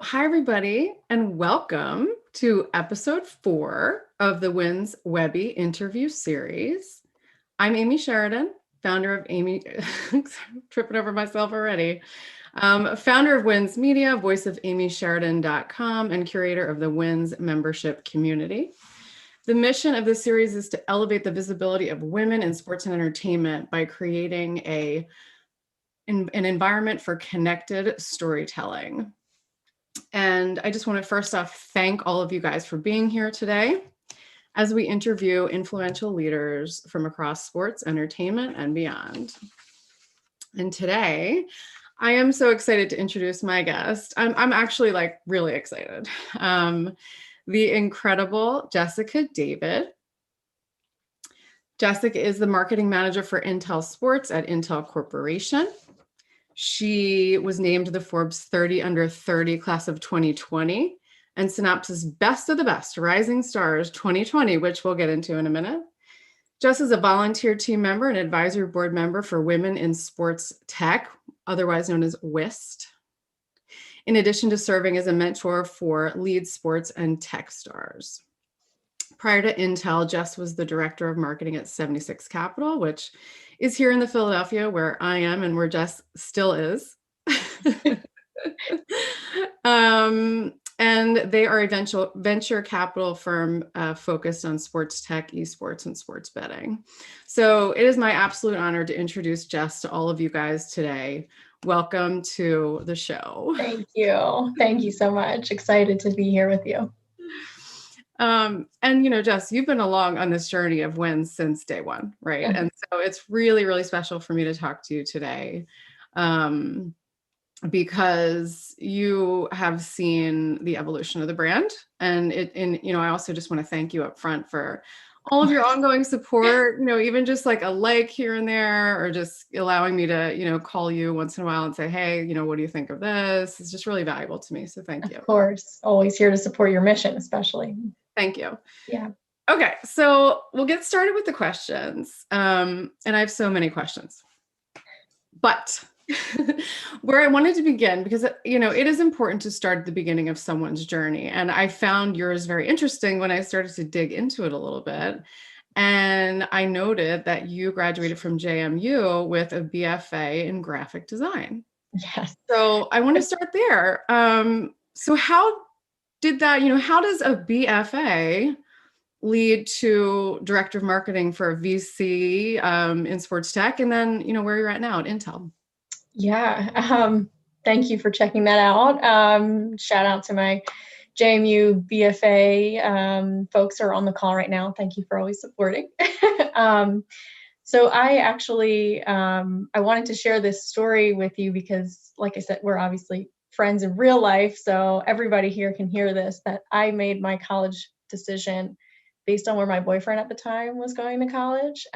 Hi, everybody, and welcome to episode 4 of the Wins Webby interview series. I'm Amy Sheridan, founder of Amy, tripping over myself already, founder of Wins Media, voice of amysheridan.com, and curator of the Wins membership community. The mission of this series is to elevate the visibility of women in sports and entertainment by creating an environment for connected storytelling. And I just want to first off thank all of you guys for being here today as we interview influential leaders from across sports, entertainment, and beyond. And today, I am so excited to introduce my guest. I'm actually like really excited. The incredible Jessica David. Jessica is the marketing manager for Intel Sports at Intel Corporation. She was named the Forbes 30 Under 30 class of 2020 and Synopsis Best of the Best Rising Stars 2020, which we'll get into in a minute. Jess is a volunteer team member and advisory board member for Women in Sports Tech, otherwise known as WIST, in addition to serving as a mentor for lead sports and tech stars. Prior to Intel, Jess was the director of marketing at 76 Capital, which is here in the Philadelphia where I am and where Jess still is. And they are a venture capital firm focused on sports tech, esports, and sports betting. So it is my absolute honor to introduce Jess to all of you guys today. Welcome to the show. Thank you. Thank you so much. Excited to be here with you. And Jess, you've been along on this journey of Wins since day one, right? Yeah. And so it's really, really special for me to talk to you today. Because you have seen the evolution of the brand. And I also just want to thank you up front for all of your ongoing support, even just like a like here and there, or just allowing me to, call you once in a while and say, hey, what do you think of this? It's just really valuable to me. So thank you. Of course. Always here to support your mission, especially. Thank you. Yeah. Okay. So we'll get started with the questions. And I have so many questions, but where I wanted to begin, because, it is important to start at the beginning of someone's journey. And I found yours very interesting when I started to dig into it a little bit. And I noted that you graduated from JMU with a BFA in graphic design. Yes. So I want to start there. So how did that, how does a BFA lead to director of marketing for a VC in sports tech? And then, where you're at now at Intel? Yeah. Thank you for checking that out. Shout out to my JMU BFA folks are on the call right now. Thank you for always supporting. So I actually, I wanted to share this story with you because, like I said, we're obviously friends in real life. So everybody here can hear this, that I made my college decision based on where my boyfriend at the time was going to college.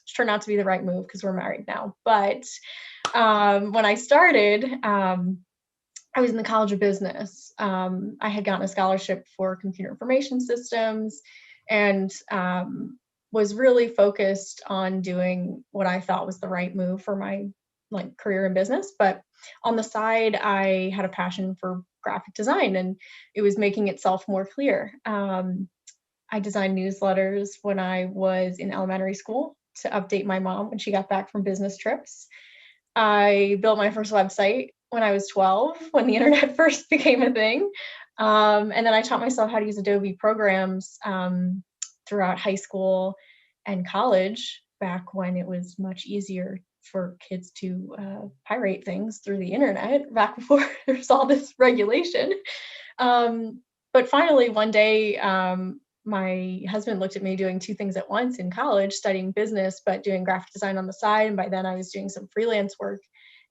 Which turned out to be the right move because we're married now. But when I started, I was in the College of Business. I had gotten a scholarship for computer information systems and was really focused on doing what I thought was the right move for my career in business. But on the side, I had a passion for graphic design and it was making itself more clear. I designed newsletters when I was in elementary school to update my mom when she got back from business trips. I built my first website when I was 12, when the internet first became a thing. And then I taught myself how to use Adobe programs throughout high school and college, back when it was much easier for kids to pirate things through the internet, back before there's all this regulation. But finally, one day, my husband looked at me doing two things at once in college, studying business, but doing graphic design on the side. And by then I was doing some freelance work.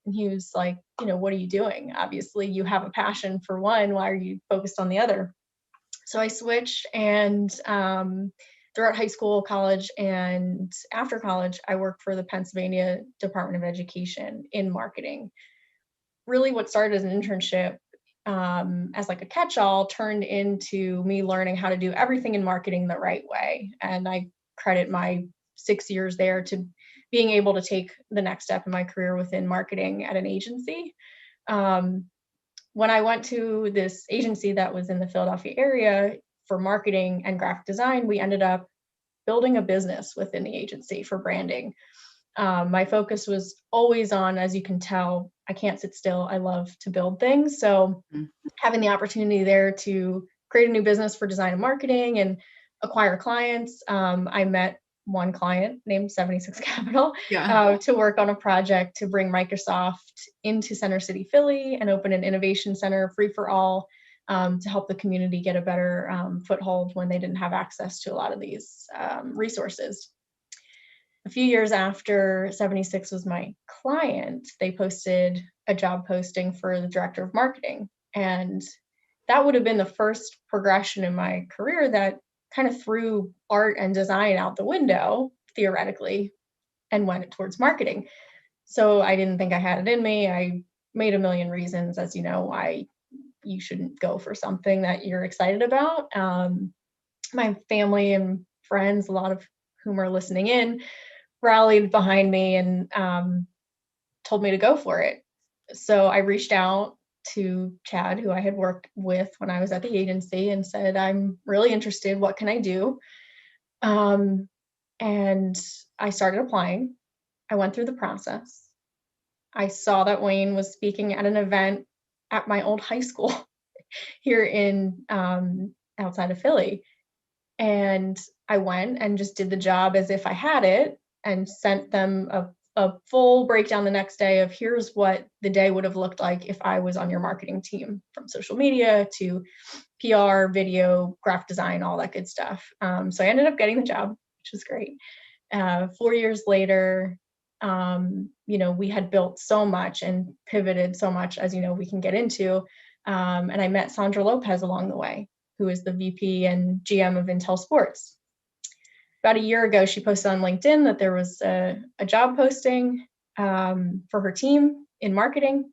And he was like, what are you doing? Obviously, you have a passion for one. Why are you focused on the other? So I switched, and throughout high school, college, and after college, I worked for the Pennsylvania Department of Education in marketing. Really what started as an internship as like a catch-all turned into me learning how to do everything in marketing the right way. And I credit my 6 years there to being able to take the next step in my career within marketing at an agency. when I went to this agency that was in the Philadelphia area for marketing and graphic design, we ended up building a business within the agency for branding. My focus was always on, as you can tell, I can't sit still. I love to build things. So having the opportunity there to create a new business for design and marketing and acquire clients, I met one client named 76 Capital to work on a project to bring Microsoft into Center City, Philly, and open an innovation center free for all, to help the community get a better foothold when they didn't have access to a lot of these resources. A few years after 76 was my client, they posted a job posting for the director of marketing. And that would have been the first progression in my career that kind of threw art and design out the window, theoretically, and went towards marketing. So I didn't think I had it in me. I made a million reasons, as you know, why you shouldn't go for something that you're excited about. My family and friends, a lot of whom are listening in, rallied behind me and told me to go for it. So I reached out to Chad, who I had worked with when I was at the agency, and said, I'm really interested. What can I do? And I started applying. I went through the process. I saw that Wayne was speaking at an event at my old high school here in outside of Philly. And I went and just did the job as if I had it and sent them a full breakdown the next day of here's what the day would have looked like if I was on your marketing team, from social media to PR, video, graphic design, all that good stuff. So I ended up getting the job, which was great. 4 years later, we had built so much and pivoted so much, as you know, we can get into. And I met Sandra Lopez along the way, who is the VP and GM of Intel Sports. About a year ago, she posted on LinkedIn that there was a job posting for her team in marketing.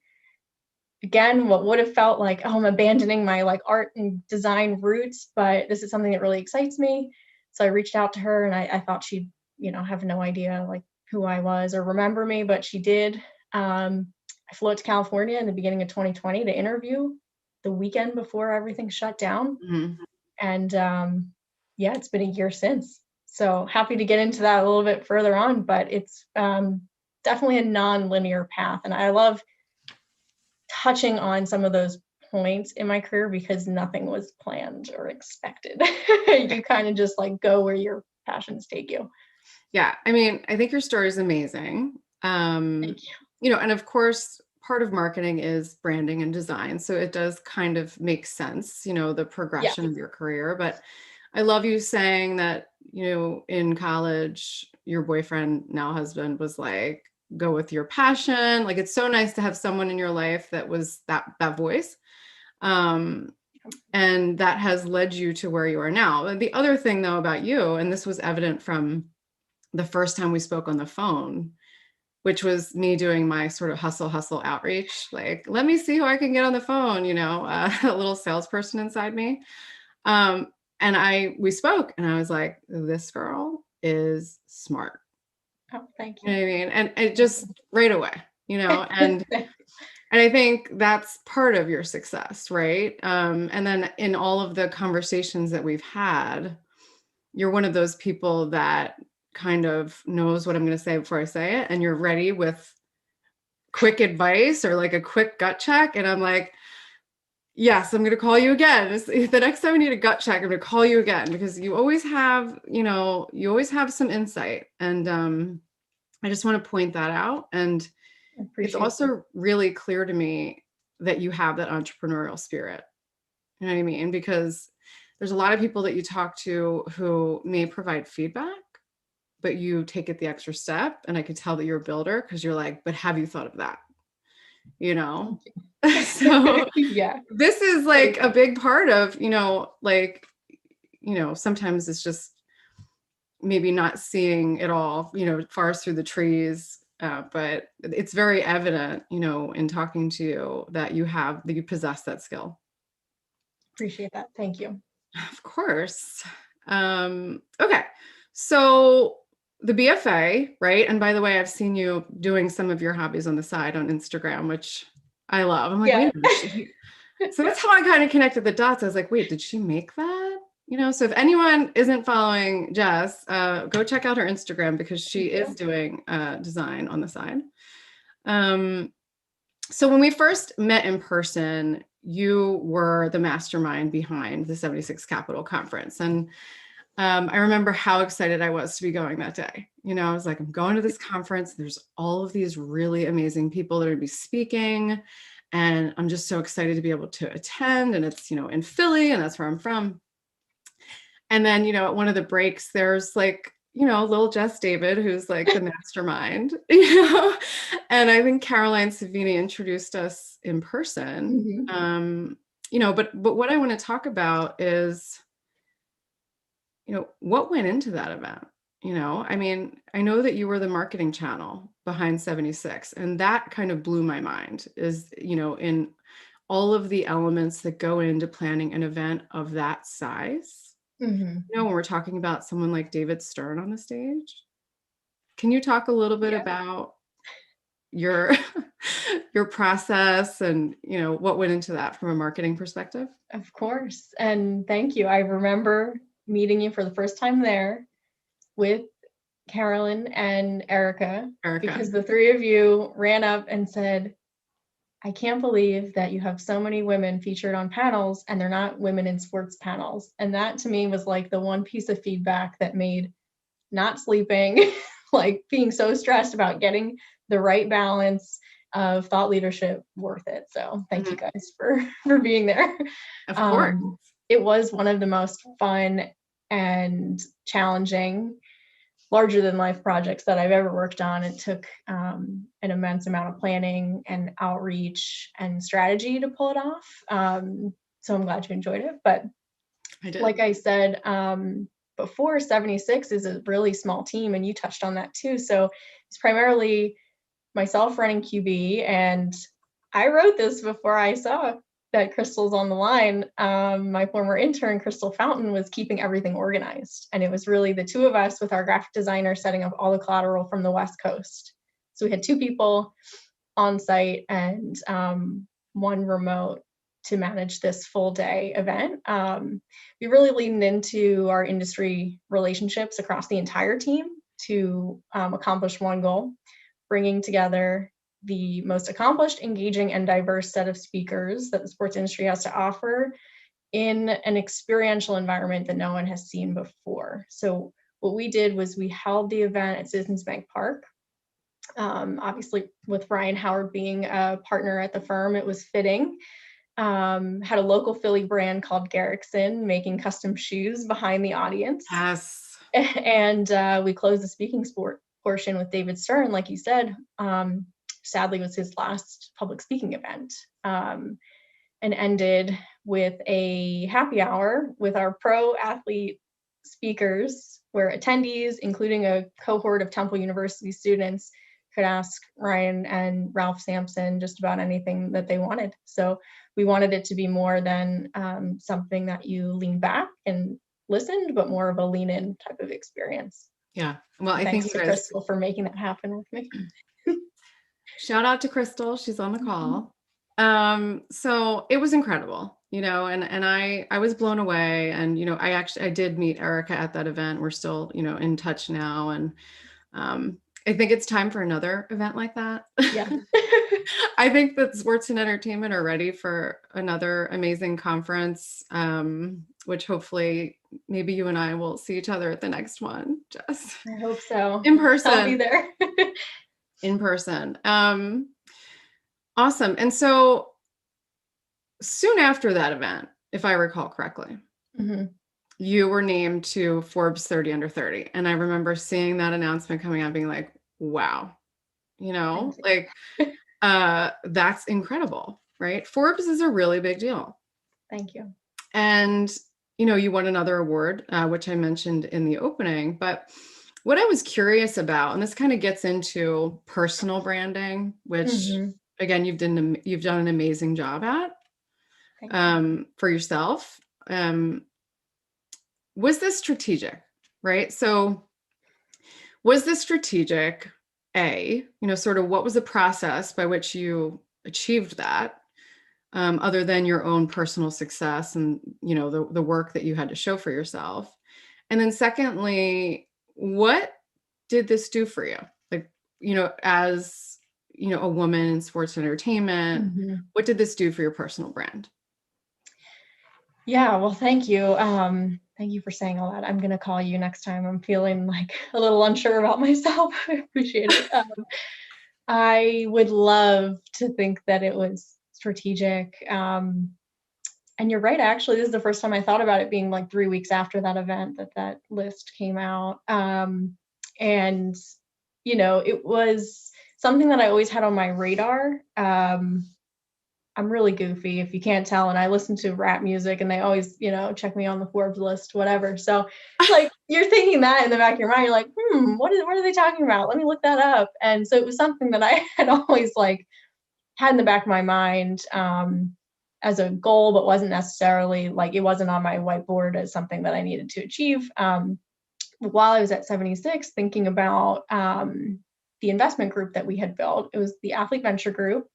Again, what would have felt like, oh, I'm abandoning my art and design roots, but this is something that really excites me. So I reached out to her, and I thought she'd, have no idea who I was or remember me, but she did. I flew out to California in the beginning of 2020 to interview the weekend before everything shut down. Mm-hmm. And it's been a year since. So happy to get into that a little bit further on, but it's definitely a non-linear path. And I love touching on some of those points in my career because nothing was planned or expected. You kind of just go where your passions take you. Yeah. I mean, I think your story is amazing. Thank you. And of course, part of marketing is branding and design. So it does kind of make sense, the progression of your career. But I love you saying that, in college, your boyfriend, now husband, was like, go with your passion. It's so nice to have someone in your life that was that voice. And that has led you to where you are now. And the other thing, though, about you, and this was evident from the first time we spoke on the phone, which was me doing my sort of hustle outreach. Let me see who I can get on the phone, a little salesperson inside me. And we spoke, and I was like, this girl is smart. Oh, thank You you. know what I mean? And it just right away, and I think that's part of your success, right? And then in all of the conversations that we've had, you're one of those people that kind of knows what I'm going to say before I say it, and you're ready with quick advice or a quick gut check. And I'm like, yes, I'm going to call you again. The next time I need a gut check, I'm going to call you again, because you always have, some insight. And I just want to point that out. And it's also really clear to me that you have that entrepreneurial spirit. You know what I mean? Because there's a lot of people that you talk to who may provide feedback, but you take it the extra step. And I could tell that you're a builder, because you're like, but have you thought of that? So yeah, this is a big part of, sometimes it's just maybe not seeing it all, forest through the trees. But it's very evident, in talking to you, that you possess that skill. Appreciate that. Thank you. Of course. Okay. So the BFA, right? And by the way, I've seen you doing some of your hobbies on the side on Instagram, which I love. I'm like, wait a minute. So that's how I kind of connected the dots. I was like, wait, did she make that? So if anyone isn't following Jess, go check out her Instagram because she is doing design on the side. So when we first met in person, you were the mastermind behind the 76 Capital Conference. And I remember how excited I was to be going that day. I was like, I'm going to this conference. There's all of these really amazing people that are going to be speaking. And I'm just so excited to be able to attend. And it's, in Philly, and that's where I'm from. And then, at one of the breaks, there's like, little Jess David, who's like the mastermind, and I think Caroline Savini introduced us in person. But what I want to talk about is, what went into that event? I mean, I know that you were the marketing channel behind 76, and that kind of blew my mind is, in all of the elements that go into planning an event of that size. When we're talking about someone like David Stern on the stage, can you talk a little bit about your your process and what went into that from a marketing perspective? Of course. And thank you. I remember meeting you for the first time there with Carolyn and Erica, because the three of you ran up and said, I can't believe that you have so many women featured on panels and they're not women in sports panels. And that to me was like the one piece of feedback that made not sleeping, like being so stressed about getting the right balance of thought leadership worth it. So thank you guys for being there. Of course. It was one of the most fun and challenging, larger than life projects that I've ever worked on. It took an immense amount of planning and outreach and strategy to pull it off. So I'm glad you enjoyed it. But I did. Like I said, before, 76 is a really small team, and you touched on that too. So it's primarily myself running QB, and I wrote this before I saw that Crystal's on the line. My former intern, Crystal Fountain, was keeping everything organized. And it was really the two of us with our graphic designer setting up all the collateral from the West Coast. So we had two people on site and one remote to manage this full day event. We really leaned into our industry relationships across the entire team to accomplish one goal, bringing together the most accomplished, engaging, and diverse set of speakers that the sports industry has to offer in an experiential environment that no one has seen before. So what we did was we held the event at Citizens Bank Park. Obviously, with Ryan Howard being a partner at the firm, it was fitting. Had a local Philly brand called Garrickson making custom shoes behind the audience. Yes. And we closed the speaking portion with David Stern, like you said. Sadly, was his last public speaking event, and ended with a happy hour with our pro athlete speakers, where attendees, including a cohort of Temple University students, could ask Ryan and Ralph Sampson just about anything that they wanted. So we wanted it to be more than something that you lean back and listened, but more of a lean in type of experience. Yeah. Well, I Thanks think to Crystal for making that happen with me. Shout out to Crystal. She's on the call. So it was incredible, and I was blown away. And, I did meet Erica at that event. We're still, in touch now. And I think it's time for another event like that. Yeah. I think that sports and entertainment are ready for another amazing conference, which hopefully maybe you and I will see each other at the next one, Jess. I hope so. In person. I'll be there. In person. Awesome. And so soon after that event, if I recall correctly, you were named to Forbes 30 Under 30. And I remember seeing that announcement coming out being like, wow, that's incredible, right? Forbes is a really big deal. Thank you. And, you won another award, which I mentioned in the opening, but what I was curious about, and this kind of gets into personal branding, which again, you've done an amazing job at for yourself. Was this strategic, right? So was this strategic, sort of what was the process by which you achieved that? other than your own personal success and, the work that you had to show for yourself? And then secondly, what did this do for you? Like, as, a woman in sports entertainment, what did this do for your personal brand? Yeah, well, thank you. Thank you for saying all that. I'm going to call you next time I'm feeling like a little unsure about myself. I appreciate it. I would love to think that it was strategic. And you're right, actually, this is the first time I thought about it being like 3 weeks after that event that list came out. And, it was something that I always had on my radar. I'm really goofy, if you can't tell, and I listen to rap music, and they always, check me on the Forbes list, whatever. So, like, you're thinking that in the back of your mind, you're like, what are they talking about? Let me look that up. And so it was something that I had always like had in the back of my mind as a goal, but wasn't necessarily like, it wasn't on my whiteboard as something that I needed to achieve. While I was at 76, thinking about the investment group that we had built, it was the Athlete Venture Group.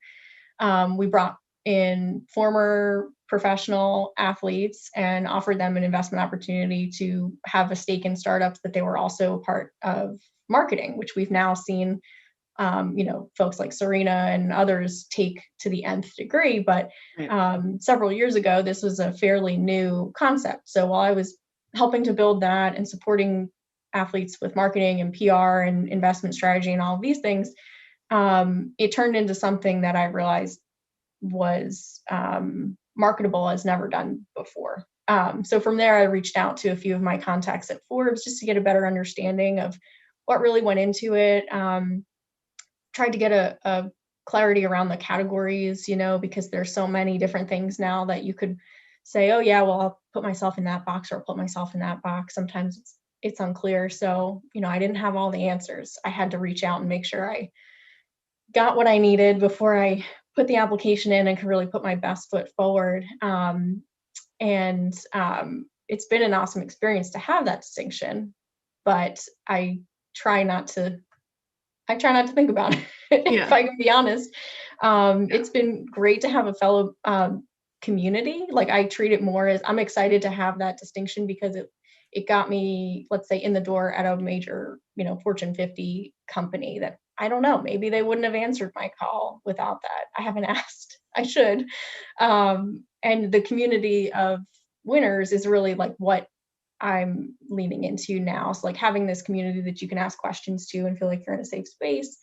We brought in former professional athletes and offered them an investment opportunity to have a stake in startups that they were also part of marketing, which we've now seen, folks like Serena and others take to the nth degree. But several years ago, this was a fairly new concept. So while I was helping to build that and supporting athletes with marketing and PR and investment strategy and all of these things, it turned into something that I realized was marketable as never done before. So from there, I reached out to a few of my contacts at Forbes just to get a better understanding of what really went into it. Tried to get a clarity around the categories, because there's so many different things now that you could say, oh yeah, well, I'll put myself in that box or I'll put myself in that box. Sometimes it's unclear. So, I didn't have all the answers. I had to reach out and make sure I got what I needed before I put the application in and could really put my best foot forward. And it's been an awesome experience to have that distinction, but I try not to think about it, if I can be honest. It's been great to have a fellow community. Like, I treat it more as I'm excited to have that distinction because it got me, let's say, in the door at a major, Fortune 50 company that I don't know, maybe they wouldn't have answered my call without that. I haven't asked. I should. And the community of winners is really like what I'm leaning into now. So like having this community that you can ask questions to and feel like you're in a safe space.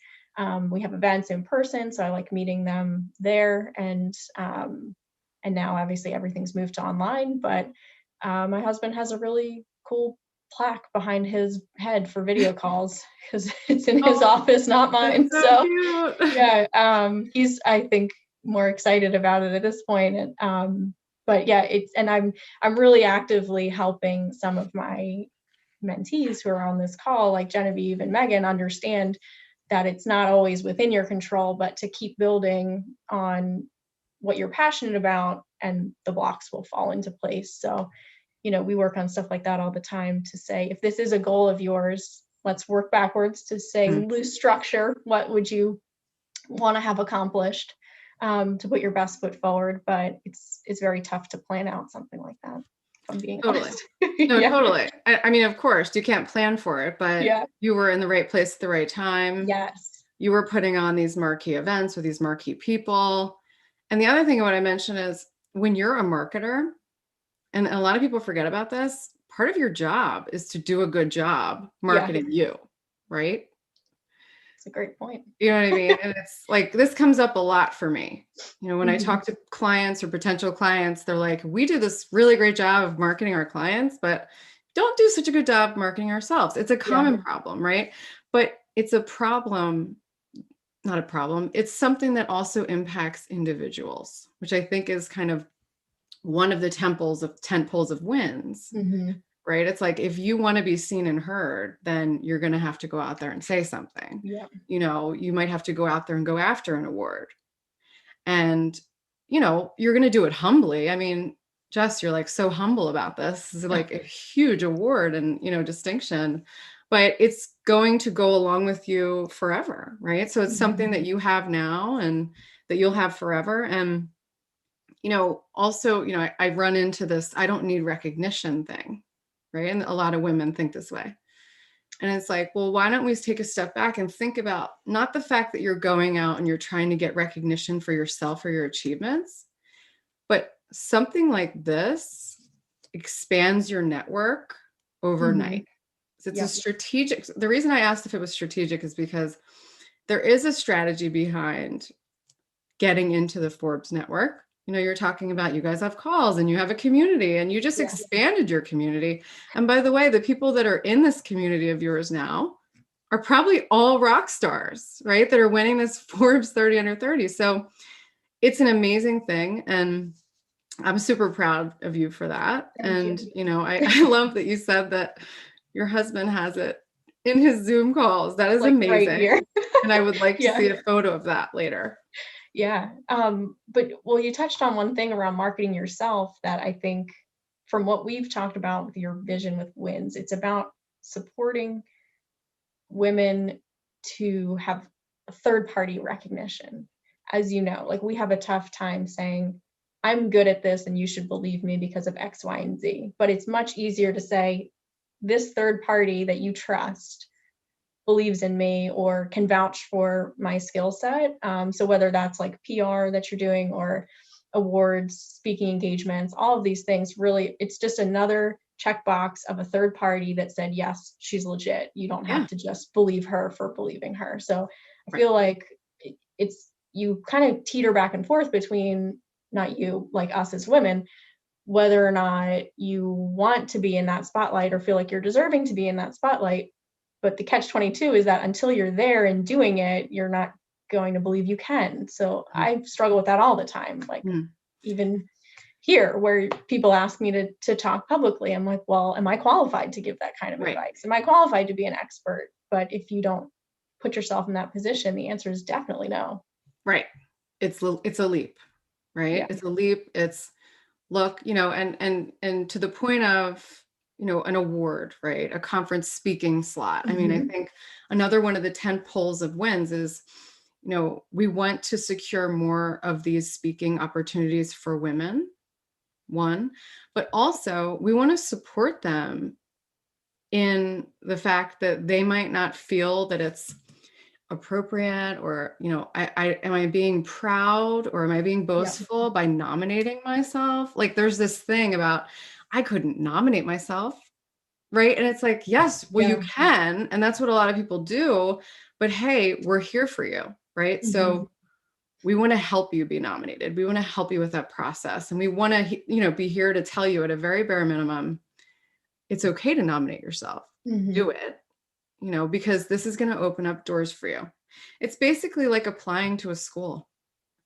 We have events in person, so I like meeting them there. And now obviously everything's moved to online, but my husband has a really cool plaque behind his head for video calls because it's in his office, not mine. So cute. Yeah, he's, I think, more excited about it at this point. And but yeah, I'm really actively helping some of my mentees who are on this call, like Genevieve and Megan, understand that it's not always within your control, but to keep building on what you're passionate about and the blocks will fall into place. So, we work on stuff like that all the time to say, if this is a goal of yours, let's work backwards to say loose structure. What would you want to have accomplished to put your best foot forward? But it's very tough to plan out something like that, if I'm being honest. No, totally. I mean, of course, you can't plan for it, but you were in the right place at the right time. Yes. You were putting on these marquee events with these marquee people. And the other thing I want to mention is when you're a marketer, and a lot of people forget about this, part of your job is to do a good job marketing you, right? That's a great point. You know what I mean? And it's like, this comes up a lot for me. When I talk to clients or potential clients, they're like, we do this really great job of marketing our clients, but don't do such a good job marketing ourselves. It's a common problem, right? But it's a problem, not a problem. It's something that also impacts individuals, which I think is kind of one of the tent poles of wins, right? It's like, if you want to be seen and heard, then you're going to have to go out there and say something. You might have to go out there and go after an award, and you're going to do it humbly. I mean, Jess, you're like so humble about this. This is like a huge award and distinction, but it's going to go along with you forever, right? So it's something that you have now and that you'll have forever. And also, I run into this, I don't need recognition thing, right? And a lot of women think this way. And it's like, well, why don't we take a step back and think about not the fact that you're going out and you're trying to get recognition for yourself or your achievements, but something like this expands your network overnight. It's a Yep. strategic. The reason I asked if it was strategic is because there is a strategy behind getting into the Forbes network. You're talking about you guys have calls and you have a community and you just Yeah. expanded your community. And by the way, the people that are in this community of yours now are probably all rock stars, right? That are winning this Forbes 30 under 30. So it's an amazing thing. And I'm super proud of you for that. Thank you. I love that you said that your husband has it in his Zoom calls. That is Like right amazing. here. And I would like to Yeah. see a photo of that later. Yeah. But well, you touched on one thing around marketing yourself that I think from what we've talked about with your vision with WINS, it's about supporting women to have third party recognition. As you know, like we have a tough time saying, I'm good at this and you should believe me because of X, Y, and Z. But it's much easier to say, this third party that you trust believes in me or can vouch for my skill set. So whether that's like PR that you're doing or awards, speaking engagements, all of these things, really, it's just another checkbox of a third party that said, yes, she's legit. You don't have to just believe her for believing her. So I feel like it's, you kind of teeter back and forth between, not you, like us as women, whether or not you want to be in that spotlight or feel like you're deserving to be in that spotlight. But the catch-22 is that until you're there and doing it, you're not going to believe you can. So I struggle with that all the time. Like even here where people ask me to talk publicly, I'm like, well, am I qualified to give that kind of advice? Am I qualified to be an expert? But if you don't put yourself in that position, the answer is definitely no. Right. It's a leap, right? Yeah. It's a leap. It's look, and to the point of, an award, right? A conference speaking slot. I mean, I think another one of the 10 poles of WINS is, we want to secure more of these speaking opportunities for women, one, but also we want to support them in the fact that they might not feel that it's appropriate or, am I being proud or am I being boastful by nominating myself? Like there's this thing about, I couldn't nominate myself. Right. And it's like, yes, well, you can. And that's what a lot of people do. But hey, we're here for you. Right. So we want to help you be nominated. We want to help you with that process. And we want to, be here to tell you at a very bare minimum, it's okay to nominate yourself. Do it, because this is going to open up doors for you. It's basically like applying to a school.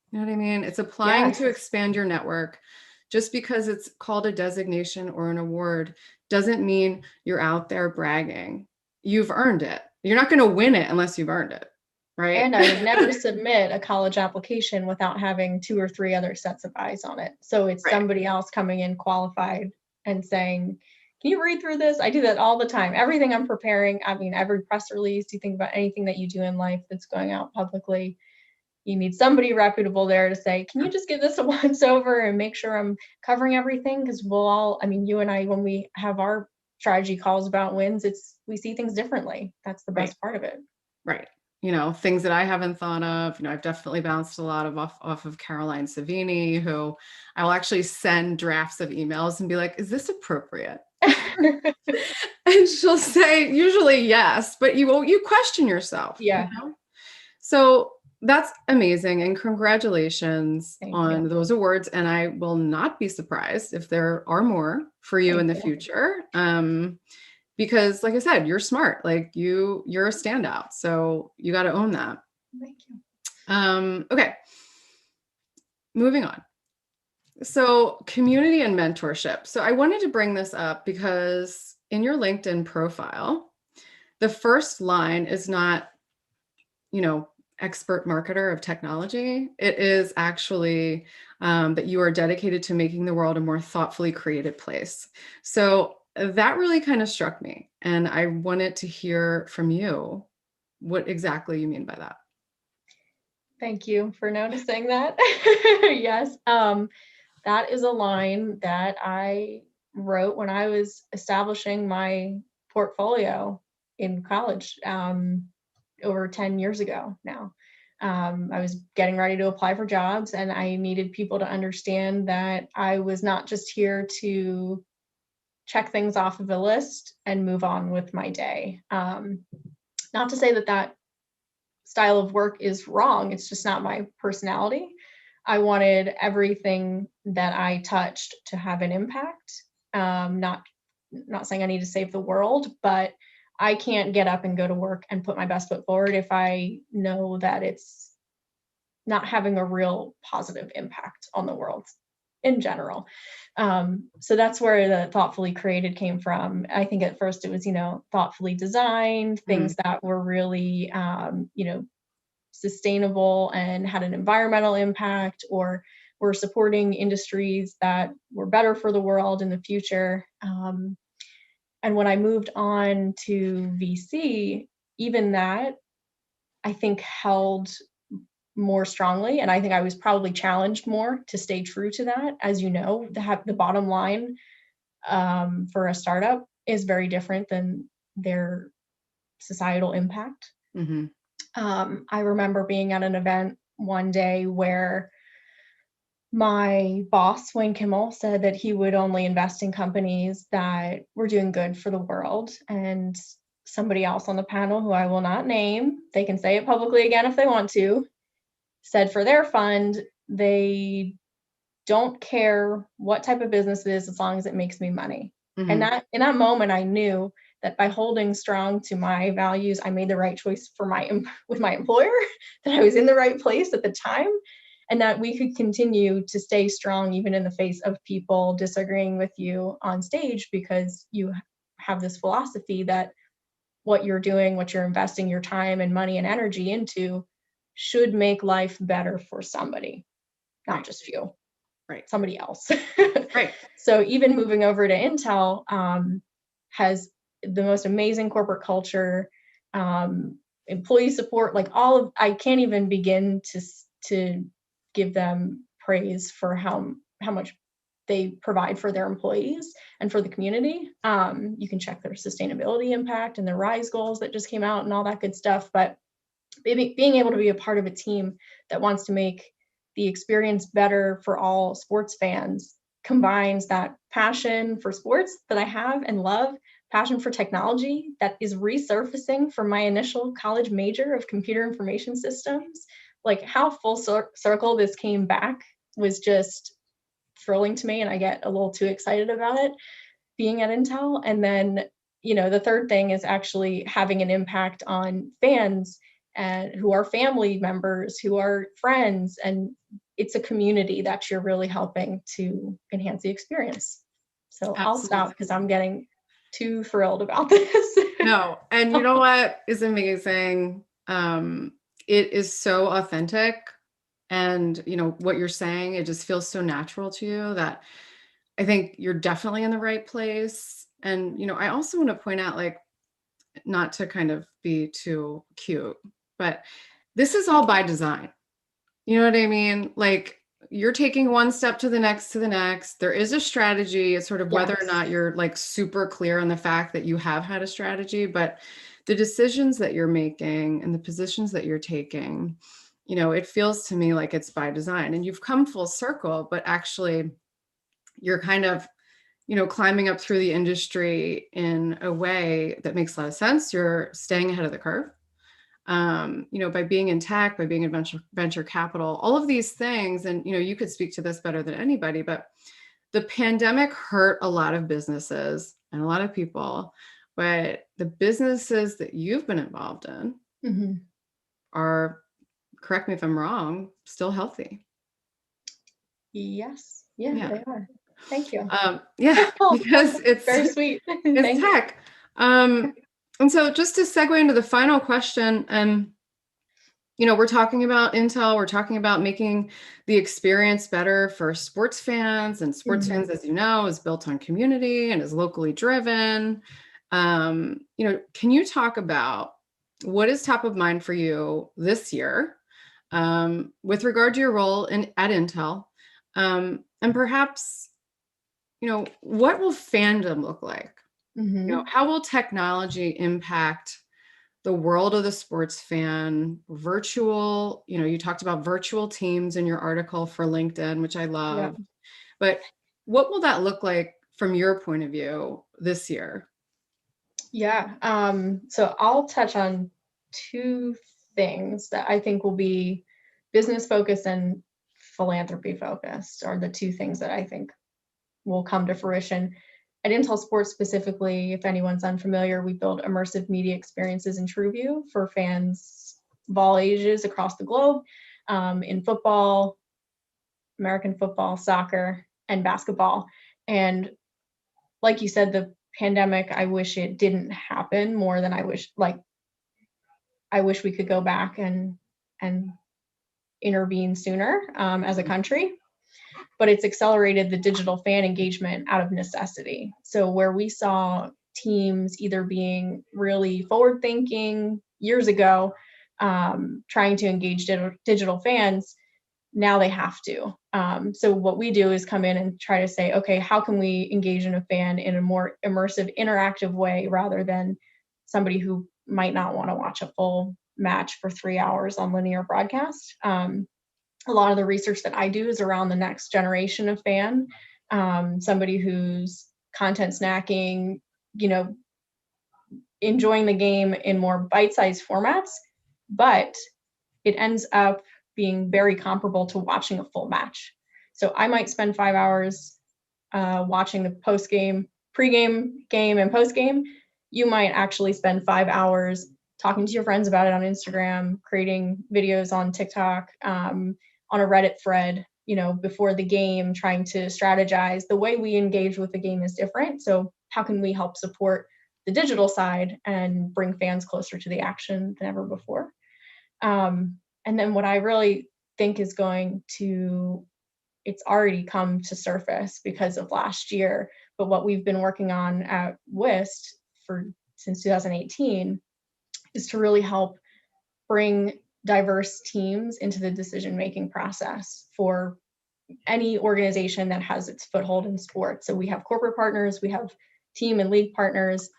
You know what I mean? It's applying to expand your network. Just because it's called a designation or an award doesn't mean you're out there bragging. You've earned it. You're not going to win it unless you've earned it. Right. And I would never submit a college application without having 2 or 3 other sets of eyes on it. So it's somebody else coming in qualified and saying, can you read through this? I do that all the time. Everything I'm preparing, I mean, every press release, you think about anything that you do in life that's going out publicly, you need somebody reputable there to say, can you just give this a once over and make sure I'm covering everything? Because we'll all, I mean, you and I, when we have our strategy calls about WINS, we see things differently. That's the best part of it. Right. Things that I haven't thought of, I've definitely bounced a lot of off of Caroline Savini, who I will actually send drafts of emails and be like, is this appropriate? And she'll say usually yes, but you question yourself. Yeah. So that's amazing. And congratulations on those awards. And I will not be surprised if there are more for you in the future. Because like I said, you're smart, like you're a standout. So you got to own that. Thank you. Okay. Moving on. So community and mentorship. So I wanted to bring this up because in your LinkedIn profile, the first line is not, expert marketer of technology. It is actually that you are dedicated to making the world a more thoughtfully created place. So that really kind of struck me. And I wanted to hear from you what exactly you mean by that. Thank you for noticing that. Yes. that is a line that I wrote when I was establishing my portfolio in college, over 10 years ago now. I was getting ready to apply for jobs, and I needed people to understand that I was not just here to check things off of a list and move on with my day. Not to say that that style of work is wrong, it's just not my personality. I wanted everything that I touched to have an impact. Not saying I need to save the world, but I can't get up and go to work and put my best foot forward if I know that it's not having a real positive impact on the world in general. So that's where the thoughtfully created came from. I think at first it was, thoughtfully designed, things that were really, sustainable and had an environmental impact, or were supporting industries that were better for the world in the future. And when I moved on to VC, even that I think held more strongly. And I think I was probably challenged more to stay true to that. As you know, the bottom line for a startup is very different than their societal impact. Mm-hmm. I remember being at an event one day where my boss, Wayne Kimmel, said that he would only invest in companies that were doing good for the world. And somebody else on the panel, who I will not name, they can say it publicly again if they want to, said for their fund, they don't care what type of business it is as long as it makes me money. Mm-hmm. And that in that moment, I knew that by holding strong to my values, I made the right choice for with my employer, that I was in the right place at the time, and that we could continue to stay strong even in the face of people disagreeing with you on stage, because you have this philosophy that what you're doing, what you're investing your time and money and energy into, should make life better for somebody, not just you. Right. Somebody else. Right. So even moving over to Intel has the most amazing corporate culture, employee support, like I can't even begin to give them praise for how much they provide for their employees and for the community. You can check their sustainability impact and their RISE goals that just came out and all that good stuff. But being able to be a part of a team that wants to make the experience better for all sports fans combines that passion for sports that I have and love, passion for technology that is resurfacing from my initial college major of computer information systems. Like, how full circle this came back was just thrilling to me, and I get a little too excited about it being at Intel. And then, the third thing is actually having an impact on fans and who are family members, who are friends, and it's a community that you're really helping to enhance the experience. So Absolutely. I'll stop because I'm getting too thrilled about this. No, and you know what is amazing? It is so authentic, and what you're saying, it just feels so natural to you that I think you're definitely in the right place. And I also want to point out, like, not to kind of be too cute, but this is all by design. You know what I mean? Like, you're taking one step to the next, to the next. There is a strategy. It's sort of whether or not you're like super clear on the fact that you have had a strategy, but the decisions that you're making and the positions that you're taking, it feels to me like it's by design, and you've come full circle, but actually you're kind of, climbing up through the industry in a way that makes a lot of sense. You're staying ahead of the curve. By being in tech, by being in venture capital, all of these things. And, you could speak to this better than anybody, but the pandemic hurt a lot of businesses and a lot of people, but the businesses that you've been involved in are, correct me if I'm wrong, still healthy. Yes. Yeah. They are. Thank you. Because it's very sweet. It's tech. And so just to segue into the final question, we're talking about Intel, we're talking about making the experience better for sports fans, and sports fans, as you know, is built on community and is locally driven. Can you talk about what is top of mind for you this year with regard to your role at Intel? And And perhaps, what will fandom look like? How will technology impact the world of the sports fan? Virtual, you talked about virtual teams in your article for LinkedIn, which I Yeah. love. But what will that look like from your point of view this year? Yeah. So I'll touch on two things that I think will be business focused and philanthropy focused, are the two things that I think will come to fruition. At Intel Sports specifically, if anyone's unfamiliar, we build immersive media experiences in TrueView for fans of all ages across the globe, in football, American football, soccer, and basketball. And like you said, the pandemic, I wish it didn't happen more than I wish. Like, I wish we could go back and intervene sooner, as a country. But it's accelerated the digital fan engagement out of necessity. So where we saw teams either being really forward thinking years ago, trying to engage digital fans, now they have to. So what we do is come in and try to say, okay, how can we engage in a fan in a more immersive, interactive way, rather than somebody who might not want to watch a full match for 3 hours on linear broadcast. A lot of the research that I do is around the next generation of fan, somebody who's content snacking, you know, enjoying the game in more bite-sized formats, but it ends up being very comparable to watching a full match. So I might spend 5 hours watching the post-game, pre-game, game, and post-game. You might actually spend 5 hours talking to your friends about it on Instagram, creating videos on TikTok, on a Reddit thread, before the game, trying to strategize. The way we engage with the game is different. So how can we help support the digital side and bring fans closer to the action than ever before? And then what I really think is it's already come to surface because of last year, but what we've been working on at WIST since 2018 is to really help bring diverse teams into the decision-making process for any organization that has its foothold in sports. So we have corporate partners, we have team and league partners,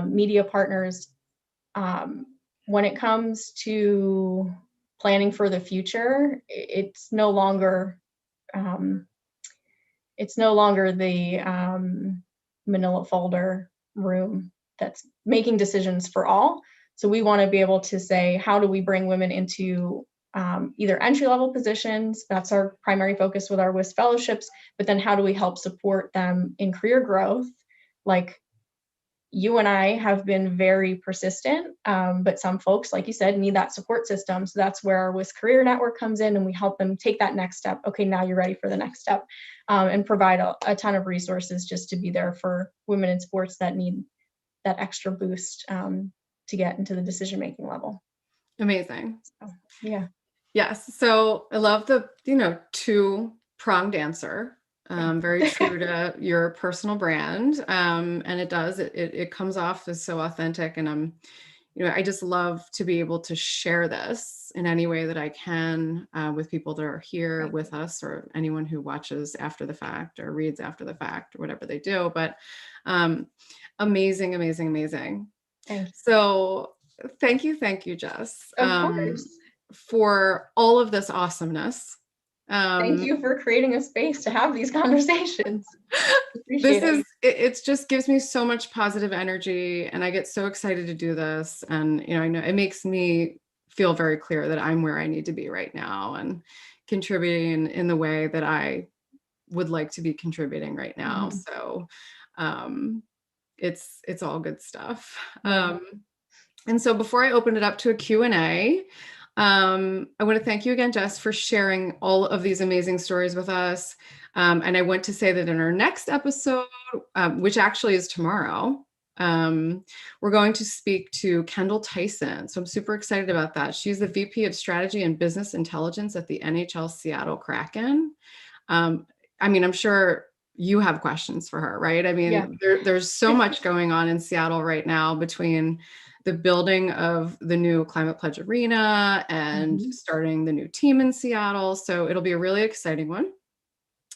media partners. When it comes to planning for the future, it's no longer the manila folder room that's making decisions for all. So we want to be able to say, how do we bring women into either entry-level positions? That's our primary focus with our WISP fellowships. But then how do we help support them in career growth? Like, you and I have been very persistent, but some folks, like you said, need that support system. So that's where our WISP Career Network comes in, and we help them take that next step. Okay, now you're ready for the next step, and provide a ton of resources just to be there for women in sports that need that extra boost to get into the decision-making level. Amazing. So, yeah. Yes. So I love the, two-pronged answer. Very true to your personal brand. And it comes off as so authentic. And I just love to be able to share this in any way that I can with people that are here with us, or anyone who watches after the fact or reads after the fact, or whatever they do. But amazing, amazing, amazing. Thank you. So thank you, Jess, Of course. for all of this awesomeness. Thank you for creating a space to have these conversations. It just gives me so much positive energy, and I get so excited to do this. And, I know it makes me feel very clear that I'm where I need to be right now, and contributing in the way that I would like to be contributing right now. Mm-hmm. So, it's all good stuff. Yeah. And so before I open it up to a Q&A, I want to thank you again, Jess, for sharing all of these amazing stories with us. And I want to say that in our next episode, which actually is tomorrow, we're going to speak to Kendall Tyson. So I'm super excited about that. She's the VP of Strategy and Business Intelligence at the NHL Seattle Kraken. I'm sure you have questions for her, right? There's so much going on in Seattle right now, between the building of the new Climate Pledge Arena and starting the new team in Seattle. So it'll be a really exciting one.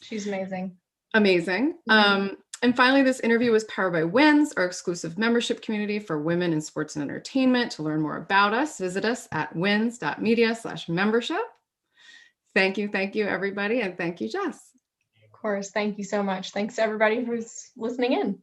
She's amazing. Amazing. And finally, this interview was powered by WINS, our exclusive membership community for women in sports and entertainment. To learn more about us, visit us at wins.media/membership. Thank you, everybody. And thank you, Jess. Of course. Thank you so much. Thanks to everybody who's listening in.